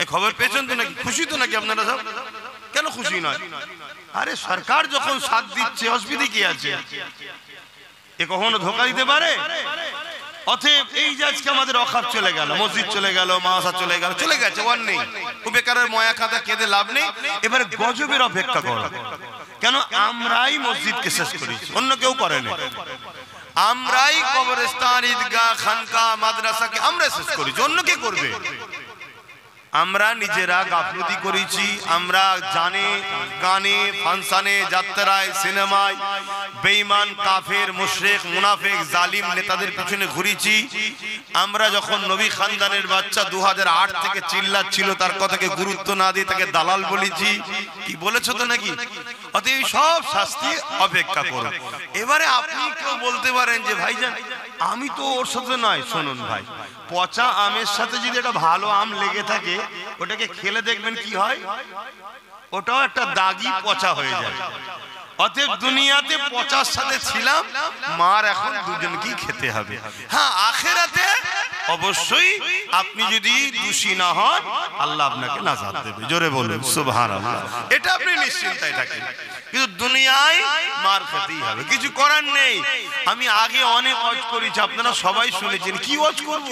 এই খবর পেয়েছেন তো নাকি? খুশি তো নাকি আপনারা সব? কেন খুশি নয়? আরে সরকার যখন সাথ দিচ্ছে, অসুবিধা কি আছে? এ কখনো ধোঁকা দিতে পারে? অতএব এই যে আজকে আমাদের ওয়াকফ চলে গেল, মসজিদ চলে গেল, মাদ্রাসা চলে গেল, চলে গেছে, ওয়ার নেই। বেকারের ময়া খাতা কেঁদে লাভ নেই। এবারে গজবের অপেক্ষা করো। কেন? আমরাই মসজিদকে শেষ করেছি, অন্য কেউ করেনি। আমরাই কবরস্থান, ঈদগাহ, খানকা, মাদ্রাসাকে আমরা শেষ করেছি, অন্য কে করবে? আমরা নিজেরা গাফলতি করেছি। আমরা জানে গানে, ফাংশনে, যাত্রায়, সিনেমায় বেঈমান, কাফের, মুশরিক, মুনাফিক, জালিম নেতাদের পিছনে ঘুরেছি। আমরা যখন নবী খানদানের বাচ্চা 2008 থেকে চিল্লাচ্ছিল, তার কথাকে গুরুত্ব না দিয়ে তাকে দালাল বলেছি। কি বলেছো তো নাকি? অতএব সব শাস্তি অপেক্ষা করো। এবারে আপনি কেউ বলতে পারেন যে ভাইজান আমি তো ওর সাথে নয়। শুনুন ভাই, পচা আমের সাথে যদি একটা ভালো আম লেগে থাকে, ওটাকে খেলে দেখবেন কি হয়, ওটাও একটা দাগি পচা হয়ে যায়। অতএব দুনিয়াতে পচার সাথে ছিলাম, মার এখন দুজনকেই খেতে হবে। হ্যাঁ, আখিরাতে অবশ্যই আপনি যদি দোষী না হন, আল্লাহ আপনাকে নাজাত দেবে। জোরে বলুন সুবহানাল্লাহ। এটা আপনি নিশ্চিন্তায় থাকেন। কিন্তু দুনিয়ায় মার খেতেই হবে, কিছু করার নেই। আমি আগে অনেক ওয়াজ করেছি, আপনারা সবাই শুনেছেন। কি ওয়াজ করব?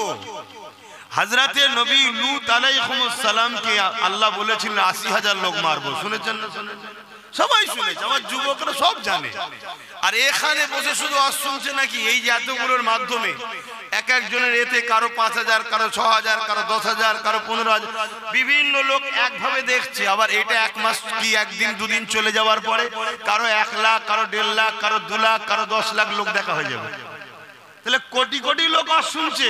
হযরতে নবী লূত আলাইহিস সালামকে আল্লাহ বলেছিলেন ৮০,০০০ লোক মারবো। শুনেছেন না? শুনেছেন? সবাই শুনেছে, আমার যুবকরা সব জানে। আর এখানে বসে শুধু ওয়াজ শুনছে নাকি? এই যে এতগুলোর মাধ্যমে এক একজনের এতে কারো ৫,০০০, কারো ৬,০০০, কারো ১০,০০০, কারো ১৫,০০০, বিভিন্ন লোক একভাবে দেখছে। আবার এটা এক মাস কি একদিন দুদিন চলে যাওয়ার পরে কারো ১ লাখ, কারো ১.৫ লাখ, কারো ২ লাখ, কারো ১০ লাখ লোক দেখা হয়ে যাবে। তাহলে কোটি কোটি লোক ওয়াজ শুনছে,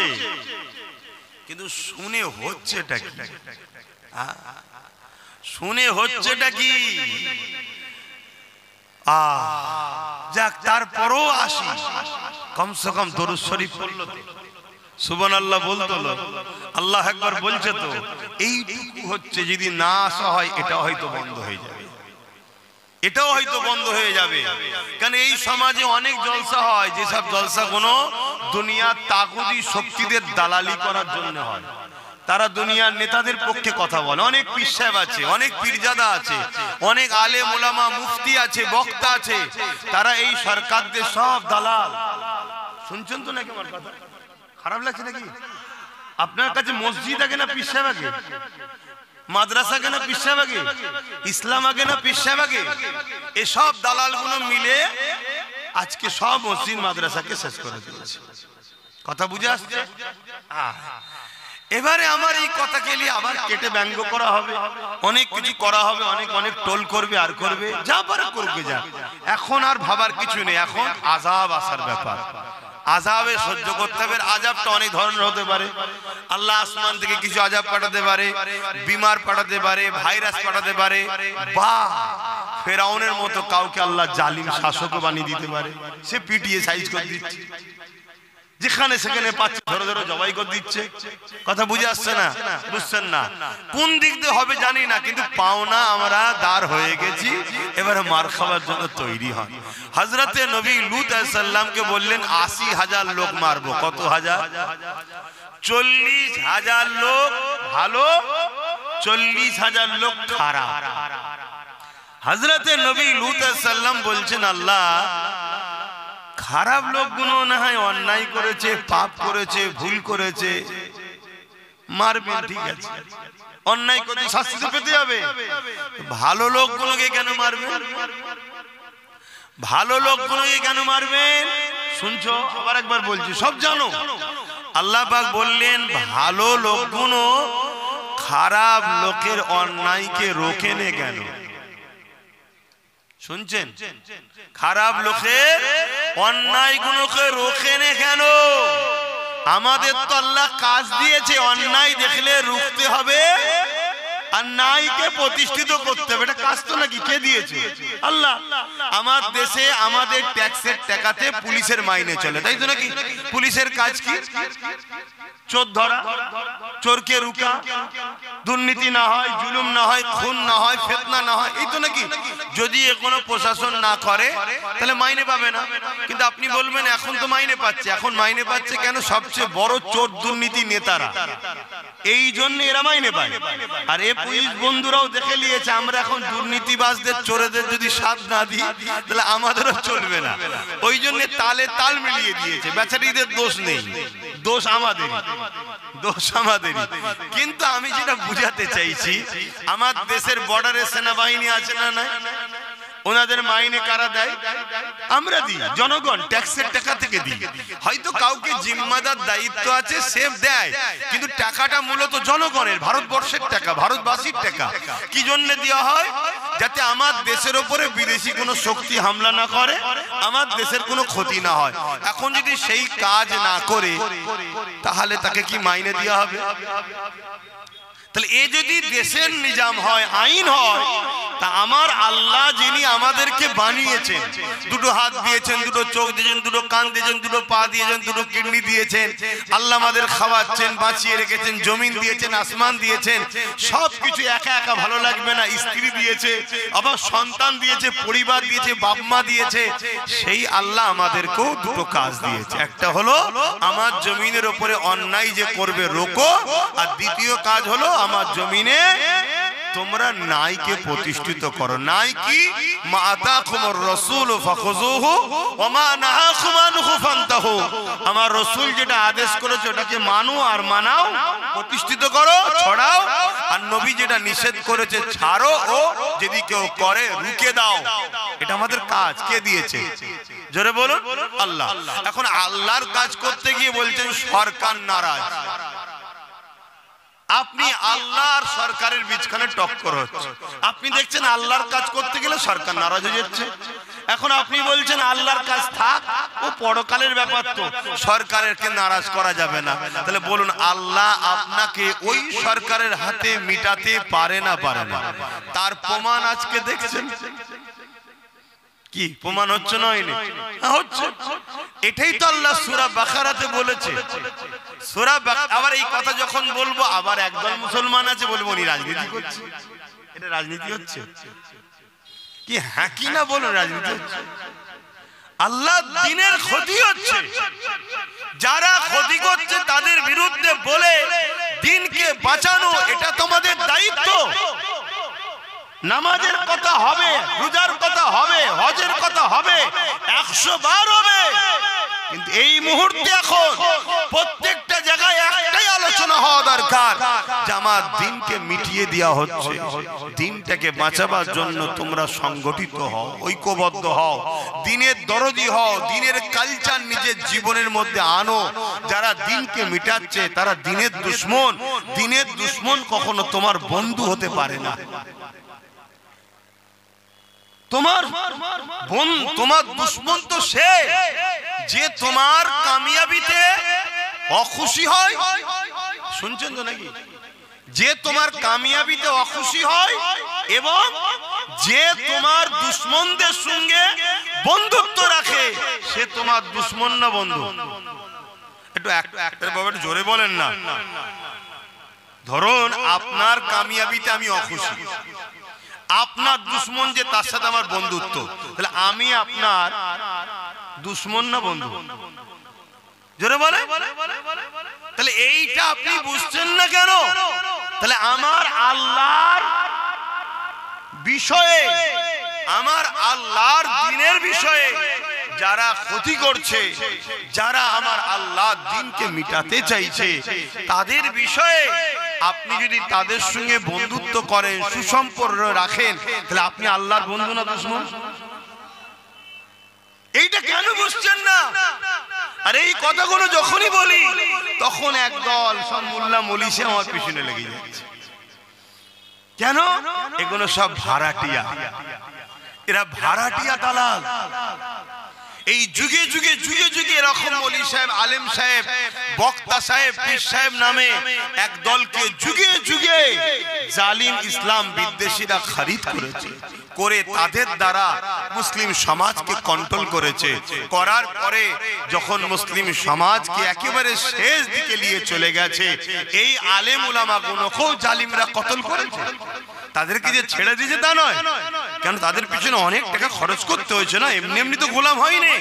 কিন্তু শুনে হচ্ছেটা কি? শুনে হচ্ছেটা কি? যাক, তারপরও আসি, কমসে কম দরুদ শরীফ পড়লো তো, সুবহানাল্লাহ বলতো, আল্লাহ আকবার বলছে তো। এইটুকু হচ্ছে, যদি না আসা হয় এটাও হয়তো বন্ধ হয়ে যাবে, এটাও হয়তো বন্ধ হয়ে যাবে। কারণ এই সমাজে অনেক জলসা হয়, যেসব জলসাগুলো দুনিয়ার তাগুতি শক্তিদের দালালি করার জন্য হয়। তারা দুনিয়ার নেতাদের পক্ষে কথা বলে। অনেক পীর সাহেব আছে, অনেক পীরজাদা আছে, অনেক আলেম ওলামা, মুফতি আছে, বক্তা আছে, তারা এই সরকারদের সব দালাল। শুনছেন তো নাকি আমার কথা? খারাপ লাগছে নাকি? আপনার কাছে মসজিদ আগে না পীর সাহেব আগে? মাদ্রাসা আগে না পীর সাহেব আগে? ইসলাম আগে না পীর সাহেব আগে? এসব দালালগুলো মিলে আজকে সব মসজিদ মাদ্রাসাকে শেষ করে দিয়েছে। কথা বুঝে আসছে? এবারে আমার এই কথাকে নিয়ে আবার কেটে ব্যঙ্গ করা হবে, অনেক কিছু করা হবে, অনেক অনেক টোল করবে, আর করবে, যা পারে করবে। যা, এখন আর ভাবার কিছু নেই, এখন আযাব আসার ব্যাপার। আযাবে সহ্য করতে হবে। আযাবটা অনেক ধরনের হতে পারে। আল্লাহ আসমান থেকে কিছু আযাব পাঠাতে পারে, বিমার পাঠাতে পারে, ভাইরাস পাঠাতে পারে, বা ফেরাউনের মতো কাউকে আল্লাহ জালিম শাসকও বানিয়ে দিতে পারে, সে পিটিয়ে সাইজ করে দিচ্ছে। যেখানে সেখানে পাচ্ছে ধরে ধরে জবাই করে দিচ্ছে। কথা বুঝে আসছে না? বুঝছেন না? কোন দিক দিয়ে হবে জানি না, কিন্তু পাওনা আমরা দাঁড় হয়ে গেছি, এবারে মার খাওয়ার জন্য তৈরি হন। হযরতে নবী লূত আলাইহিস সালামকে বললেন ৮০,০০০ লোক মারবো। কত হাজার? ৪০,০০০ লোক ভালো, ৪০,০০০ লোক খারাপ। হযরতে নবী লূত আলাইহিস সালাম বলছেন, আল্লাহ খারাপ লোকগুলো না হয় অন্যায় করেছে, পাপ করেছে, ভুল করেছে, মারবেন ঠিক আছে, অন্যায় করতে শাস্তি তো পেতে হবে, ভালো লোকগুলোকে কেন মারবেন? ভালো লোকগুলোকে কেন মারবেন? শুনছো? আবার একবার বলছি, সব জানো। আল্লাহ পাক বললেন ভালো লোকগুলো খারাপ লোকের অন্যায়কে রোকে নে কেন? শুনছেন? খারাপ লোকের অন্যায় গুলোকে রোকে নে কেন? আমাদের তো আল্লাহ কাজ দিয়েছে, অন্যায় দেখলে রুখতে হবে আর ন্যায়কে প্রতিষ্ঠিত করতে হবে। এটা কাজ তো নাকি? কে দিয়েছে? আল্লাহ। আমার দেশে আমাদের ট্যাক্সের টাকাতে পুলিশের মাইনে চলে, তাই তো নাকি? পুলিশের কাজ কি? চোর ধরা, চোরকে রুকা, দুর্নীতি না হয়, জুলুম না হয়, খুন না হয়, ফিতনা না হয়, এই তো নাকি? যদি কোনো প্রশাসন না করে তাহলে মাইনে পাবে না। কিন্তু আপনি বলবেন এখন তো মাইনে পাচ্ছে। এখন মাইনে পাচ্ছে কেন? সবচেয়ে বড় চোর দুর্নীতি নেতারা, এই জন্য এরা মাইনে পায়। আর এ পুলিশ বন্ধুরাও দেখে নিয়েছে আমরা এখন দুর্নীতিবাজদের, চোরেদের যদি সাথ না দিই তাহলে আমাদেরও চলবে না। ওই জন্য তালে তাল মিলিয়ে দিয়েছে। বেচারীদের দোষ নেই, দোষ আমাদের, দোষ আমাদের। কিন্তু আমি যেটা বুঝাতে চাইছি, আমার দেশের বর্ডারে সেনাবাহিনী আছে না নাই? ওনাদের মাইনে কারা দেয়? আমরা দিই, জনগণ ট্যাক্সের টাকা থেকে দিই। হয়তো কাউকে জিম্মাদার দায়িত্ব আছে, সে দেয়, কিন্তু টাকাটা মূলত জনগণের, ভারতবর্ষের টাকা, ভারতবাসীর টাকা। কি জন্য দেওয়া হয়? যাতে আমার দেশের উপরে বিদেশি কোনো শক্তি হামলা না করে, আমার দেশের কোনো ক্ষতি না হয়। এখন যদি সেই কাজ না করে তাহলে তাকে কি মাইনে দেওয়া হবে? তাহলে এ যদি দেশের নিজাম হয়, আইন হয়, তা আমার আল্লাহ যিনি আমাদেরকে বানিয়েছেন, দুটো হাত দিয়েছেন, দুটো চোখ দিয়েছেন, দুটো কান দিয়েছেন, দুটো পা দিয়েছেন, দুটো কিডনি দিয়েছেন, আল্লাহ আমাদের খাওয়াচ্ছেন, বাঁচিয়ে রেখেছেন, জমিন দিয়েছেন, আসমান দিয়েছেন, সব কিছু একা একা ভালো লাগবে না। স্ত্রী দিয়েছে, আবার সন্তান দিয়েছে, পরিবার দিয়েছে, বাপ মা দিয়েছে। সেই আল্লাহ আমাদেরকেও দুটো কাজ দিয়েছে। একটা হলো আমার জমিনের উপরে অন্যায় যে করবে রোকো, আর দ্বিতীয় কাজ হলো আমার জমিনে তোমরা ন্যায়কে প্রতিষ্ঠিত করো। ন্যায় কি? মা আতাকুমুর রাসূল ফাখুযুহু ওয়া মা নাহাকুম আনহু ফান্তাহু। আমার রাসূল যেটা আদেশ করেছে ওটাকে মানো আর মানাও, প্রতিষ্ঠিত করো, ছড়াও। আর নবী যেটা নিষেধ করেছে ছাড়ো, ও যদি কেউ করে রুখে দাও। এটা আমাদের কাজ। কে দিয়েছে? জোরে বলুন, আল্লাহ। এখন আল্লাহর কাজ করতে গিয়ে বলছেন সরকার নারাজ। আপনি আল্লাহ আর সরকারের মাঝখানে টক্কর হচ্ছে। আপনি দেখছেন আল্লাহর কাজ করতে গেলে সরকার নারাজ হয়ে যাচ্ছে। এখন আপনি বলছেন আল্লাহর কাজ থাক, ও পরকালের ব্যাপার, তো সরকারকে নারাজ করা যাবে না। তাহলে বলুন আল্লাহ আপনাকে ওই সরকারের হাতে মিটাতে পারে না? পারে না। তার প্রমাণ আজকে দেখছেন। কি প্রমাণ হচ্ছে? নয় হচ্ছে। এটাই তো আল্লাহ সূরা বাকারাতে বলেছে। সূরা আবার এই কথা যখন বলবো, আবার একদল মুসলমান আছে বলবো উনি রাজনীতি করছে। এটা রাজনীতি হচ্ছে কি? হ্যাঁ কি না বলুন, রাজনীতি হচ্ছে। আল্লাহ দিনের ক্ষতি হচ্ছে, যারা ক্ষতি করছে তাদের বিরুদ্ধে বলে দিনকে বাঁচানো, এটা তোমাদের দায়িত্ব। নামাজের কথা হবে, রোজার কথা হবে, হজের কথা হবে, 100 বার হবে, কিন্তু এই মুহূর্তে এখন প্রত্যেকটা জায়গায় একটাই আলোচনা হওয়া দরকার যে আমার দিনকে মিটিয়ে দেওয়া হচ্ছে। দিনটাকে বাঁচাবার জন্য তোমরা সংগঠিত হও, ঐক্যবদ্ধ হও, দিনের দরদি হও, দিনের কালচার নিজের জীবনের মধ্যে আনো। যারা দিনকে মিটাচ্ছে তারা দিনের দুশমন। দিনের দুশমন কখনো তোমার বন্ধু হতে পারে না। তোমার দুশমন তো সে যে তোমার কামিয়াবিতে অখুশি হয়। শুনছেন তো নাকি? যে তোমার কামিয়াবিতে অখুশি হয় এবং যে তোমার দুশমনদের সঙ্গে বন্ধুত্ব রাখে, সে তোমার দুশমন না বন্ধু? একটু বাবা একটু জোরে বলেন না। ধরুন আপনার কামিয়াবিতে আমি অখুশি, আপনার দুশ্মন যে তার সাথে আমার বন্ধুত্ব, তাহলে আমি আপনার দুশ্মন না বন্ধু? জোরে বলে। তাহলে এইটা আপনি বুঝছেন না কেন? তাহলে আমার আল্লাহর বিষয়ে, আমার আল্লাহর দ্বীনের বিষয়ে যারা ক্ষতি করছে, যারা আমার আল্লাহর দ্বীনকে মিটাতে চাইছে, তাদের বিষয়ে আপনি যদি তাদের সঙ্গে বন্ধুত্ব করেন, সুসম্পর্ক রাখেন, তাহলে আপনি আল্লাহর বন্ধু না দুশমন? এইটা কেন বুঝছেন না? আর এই কথাগুলো যখনই বলি তখন একদল সব মোল্লা মলিশে আমার পিছনে লেগে যাচ্ছে। কেন? এগুলো সব ভাড়াটিয়া, এরা ভাড়াটিয়া দালাল। এই যুগে যুগে যুগে যুগে এরকম মৌলী সাহেব, আলেম সাহেব, বক্তা সাহেব, পীর সাহেব নামে এক দলকে যুগে যুগে জালিম ইসলাম বিদ্বেষীরা খরিদ করেছে, করে তাদের দ্বারা মুসলিম সমাজকে কন্ট্রোল করেছে। করার পরে যখন মুসলিম সমাজকে একেবারে শেষ দিকে নিয়ে চলে গেছে, এই আলেম উলামা গুলোকেও জালিমরা কতল করেছে। তাদেরকে যে ছেড়ে দিয়েছে তা নয়, কেন তাদের পিছনে অনেক টাকা খরচ করতে হয়েছে না, এমনি এমনি তো গোলাম হয়নি,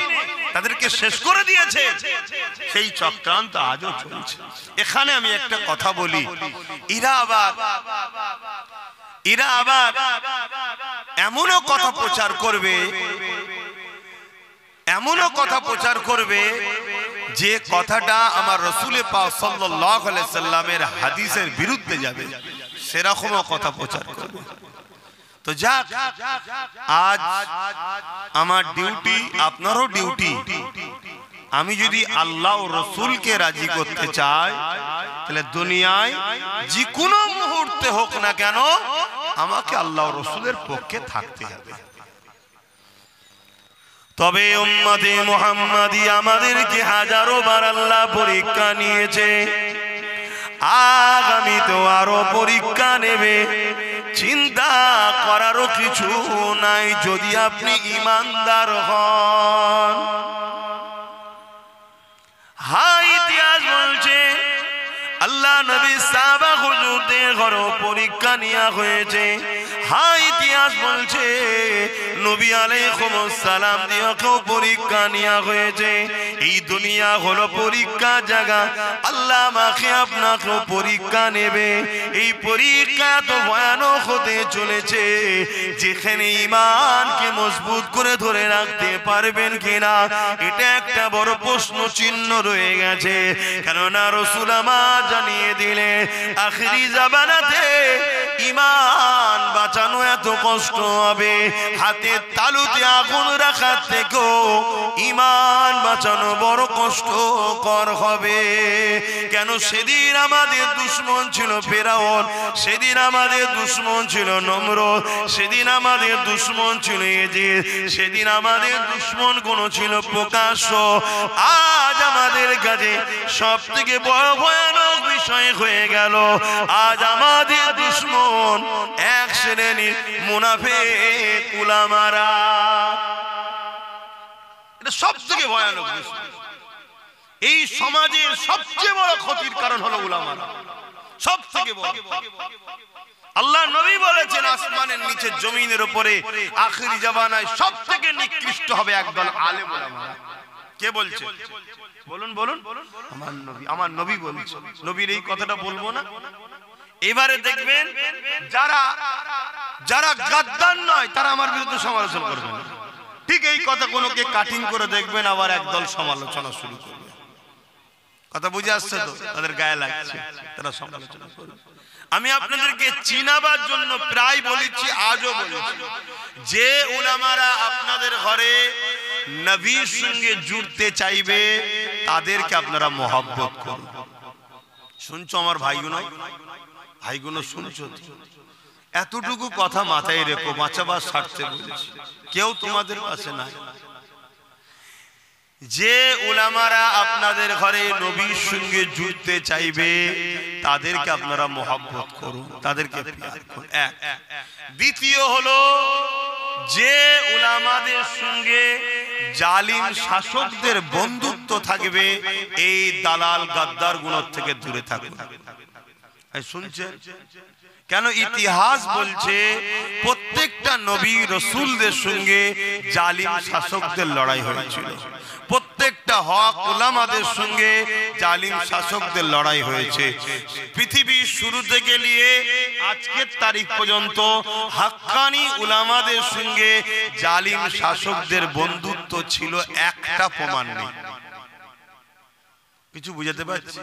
তাদেরকে শেষ করে দিয়েছে। সেই চক্রান্ত আজও চলছে। এখানে আমি একটা কথা বলি, এরা আবার এমনও কথা প্রচার করবে, এমনও কথা প্রচার করবে যে কথাটা আমার রাসূল পাক সাল্লাল্লাহু আলাইহি সাল্লামের হাদিসের বিরুদ্ধে যাবে, সেরকমও কথা প্রচার করবে। তো যাক, আজ আমার ডিউটি, আপনারও ডিউটি। আমি যদি আল্লাহ ও রাসূলকে রাজি করতে চাই, তাহলে দুনিয়ায় যে কোনো মুহূর্তে হোক না কেন আমাকে আল্লাহ ও রাসূলের পক্ষে থাকতে হবে। তবে উম্মতে মুহাম্মাদি আমাদেরকে হাজারো বার আল্লাহ পরীক্ষা নিয়েছে, আগামী তো আরো পরীক্ষা নেবে। চিন্তা করারও কিছু নাই যদি আপনি ঈমানদার হন। হ্যাঁ, ইতিহাস বলছে আল্লাহ নবী সাহাবা হুজুরদের ঘরে পরীক্ষা নেওয়া হয়েছে। হ্যাঁ, ইতিহাস বলছে নবী আলাইহিস সালাম দিয়েও পরীক্ষা নেওয়া হয়েছে। এই দুনিয়া হলো পরীক্ষা জায়গা, আল্লাহ আমাকে আপনাকেও পরীক্ষা নেবে। এই পরীক্ষা তো ভয়ানক হতে চলেছে, যেখানে ঈমানকে মজবুত করে ধরে রাখতে পারবেন কিনা এটা একটা বড় প্রশ্ন চিহ্ন রয়ে গেছে। কেননা রাসূল আমার জানিয়ে দিলে আখিরি জামানাতে ঈমান বাঁচানো এত কষ্ট হবে, হাতের তালুতে আগুন রাখার থেকেও ঈমান বাঁচানো বড় কষ্টকর হবে। কেন? সেদিন আমাদের দুশমন ছিল ফেরাউন, সেদিন আমাদের দুশমন ছিল নমরুদ, সেদিন আমাদের দুশমন ছিল ইজিদ, সেদিন আমাদের দুশমন কোন ছিল প্রকাশ্য। আজ আমাদের কাছে সব থেকে বড় ভয়ানক বিষয় হয়ে গেল, আজ আমাদের দুশমন এক শ্রেণীর মুনাফিক উলামারা। এটা সব থেকে ভয়ানক বিষয়। এই সমাজের সবচেয়ে বড় ক্ষতির কারণ হলো উলামারা, সব থেকে বড়। আল্লাহ নবী বলেছেন আসমানের নিচে জমিনের উপরে আখিরি জামানায় সব থেকে নিকৃষ্ট হবে একদল আলেম উলামা। কে বলছে? বলুন বলুন। আমার নবী বলছে। নবীর এই কথাটা বলবো না? এবারে দেখবেন যারা গাদ্দার নয় তারা আমার বিরুদ্ধে সমালোচনা করবে না, ঠিক এই কথা কোনোকে কাটিং করে দেখবেন আবার একদল সমালোচনা শুরু করবে। কথা বুঝে আসছে তো? তাদের গায়ে লাগছে, তারা সমালোচনা করবে। আমি আপনাদেরকে চিনাবার জন্য প্রায় বলেছি, আজও বলেছি, যে উলামারা আপনাদের ঘরে নবীর সঙ্গে জুড়তে চাইবে তাদেরকে আপনারা মহব্বত করুন। শুনছো আমার ভাইগুলো? ভাইগুলো শুনছো? এতটুকু কথা মাথায় রেখো, বাঁচাবার স্বার্থে বলেছি, কেউ তোমাদের পাশে নাই। যে উলামারা আপনাদের ঘরে নবীর সঙ্গে জুড়তে চাইবে তাদেরকে আপনারা মহব্বত করুন, তাদেরকে প্যার করুন। দ্বিতীয় হলো, যে উলামাদের সঙ্গে জালিম শাসকদের বন্ধুত্ব থাকবে, এই দালাল গাদ্দার গুলোর থেকে দূরে থাকবে। শুনছেন কেন? ইতিহাস বলছে প্রত্যেকটা নবী রাসূলদের সঙ্গে জালিম শাসকদের লড়াই হয়েছিল, প্রত্যেকটা হক উলামাদের সঙ্গে জালিম শাসকদের লড়াই হয়েছে। পৃথিবীর শুরু থেকে নিয়ে আজকের তারিখ পর্যন্ত হাক্কানি উলামাদের সঙ্গে জালিম শাসকদের বন্ধুত্ব ছিল, একটা প্রমাণ নেই। কিছু বুঝাতে পারছি?